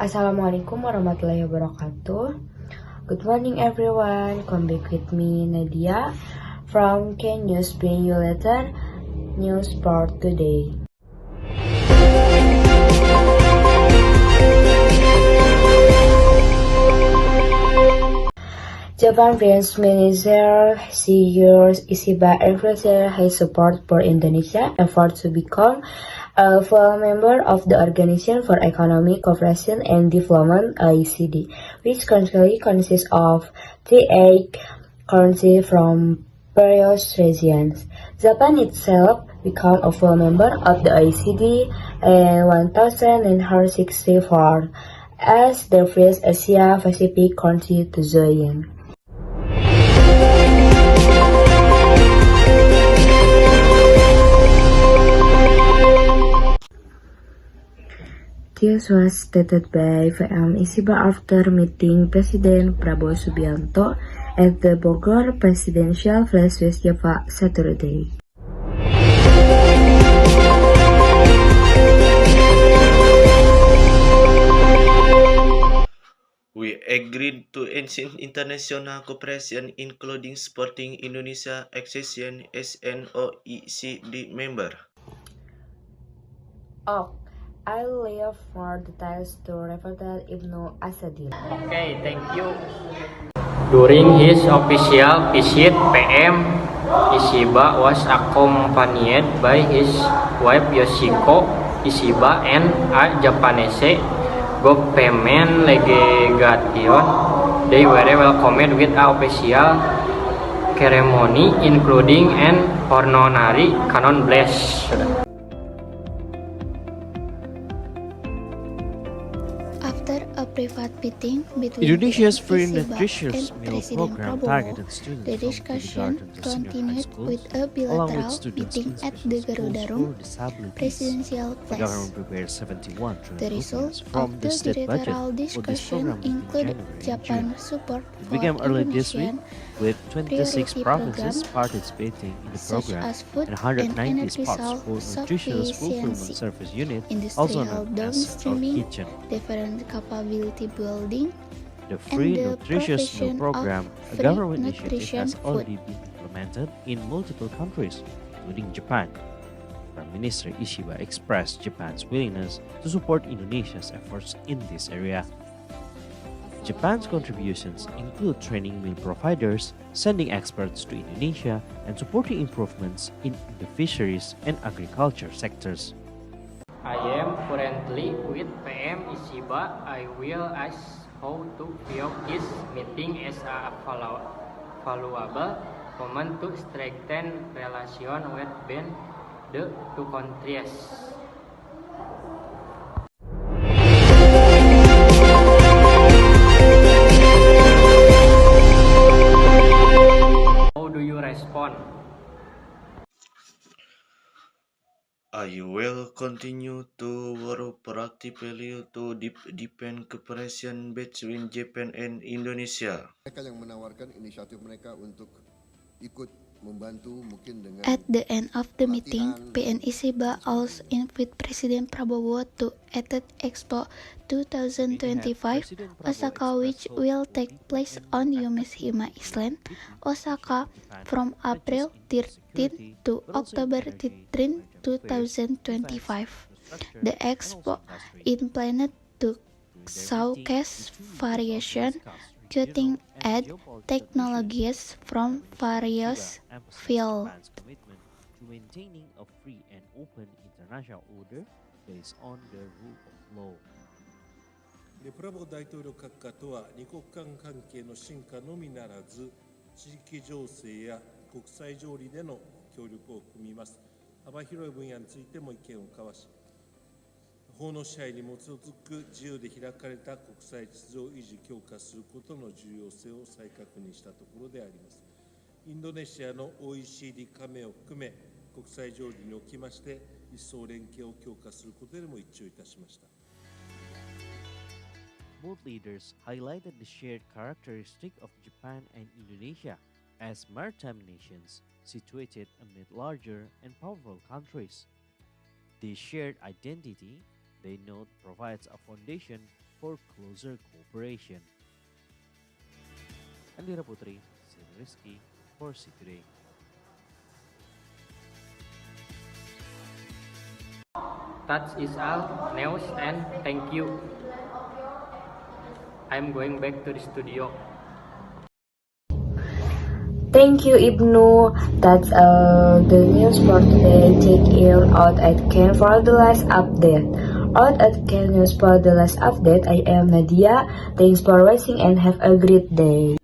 Assalamualaikum warahmatullahi wabarakatuh. Good morning everyone. Come back with me Nadia from Can News Bring You Later News for today. Japan Finance Minister Shigeru Ishiba expressed his support for Indonesia's effort to become a full member of the Organization for Economic Cooperation and Development (OECD), which currently consists of 38 countries from various regions. Japan itself became a full member of the OECD in 1964 as the first Asia-Pacific country to join. This was stated by VM Ishiba after meeting President Prabowo Subianto at the Bogor Presidential Flash Festival Saturday. We agreed to enhance international cooperation, including supporting Indonesia accession as an OECD member. I'll leave more details to Reporter Ibnu Asadin. Okay, thank you. During his official visit, PM Ishiba was accompanied by his wife Yoshiko Ishiba and a Japanese government delegation. They were welcomed with an official ceremony, including an honorary canon blast. After a private meeting between Indonesia's free Ishiba nutritious and meal President program Prabowo, targeted students the from discussion kindergarten to senior high continued schools, with a along with bilateral students meeting in at special the schools Garuda for Room disabilities. Presidential The Place. government prepared 71 The trillion result rupees from of the the state budget bilateral for this discussion program in included January and June. Japan's support It for began early this week Indonesian with 26 priority provinces programs participating in the such program as food and and 190 energy spots for nutritious fulfillment self-sufficiency, service unit, also industrial known as our downstreaming, kitchen. different capability building, The and free the nutritious meal provision program, of a free government initiative, nutrition has food. already been implemented in multiple countries, including Japan. Prime Minister Ishiba expressed Japan's willingness to support Indonesia's efforts in this area. Japan's contributions include training meal providers, sending experts to Indonesia, and supporting improvements in the fisheries and agriculture sectors. I am currently with PM Ishiba. I will ask how to view this meeting as a valuable moment to strengthen relations between the two countries. How do you respond? I will continue to work proactively to deepen cooperation between Japan and Indonesia. Mereka yang menawarkan inisiatif mereka untuk ikut membantu mungkin dengan At the end of the meeting, PN Ishiba also invited President Prabowo to attend Expo 2025 Osaka, which will take place on Yumeshima Island, Osaka, from April 13 to October 13, 2025. The expo is planned to showcase variation cutting-edge technologies from various fields. Japan's commitment to maintaining a free and open international order based on the rule of law. プラボ大統領閣下とは二国間関係の深化のみならず地域情勢や国際条理での協力を組みます。幅広い分野についても意見を交わし、法の支配に基づく自由で開かれた国際秩序を維持強化することの重要性を再確認したところであります。インドネシアの OECD 加盟を含め国際条理におきまして一層連携を強化することでも一致をいたしました。Both leaders highlighted the shared characteristic of Japan and Indonesia as maritime nations situated amid larger and powerful countries. This shared identity, they note, provides a foundation for closer cooperation. Andira Putri, Sri Rizky, for C Today. That is all news and thank you. I'm going back to the studio. Thank you, Ibnu. That's the news for today. Check in out at Ken for the last update. Out at Ken News for the last update. I am Nadia. Thanks for watching and have a great day.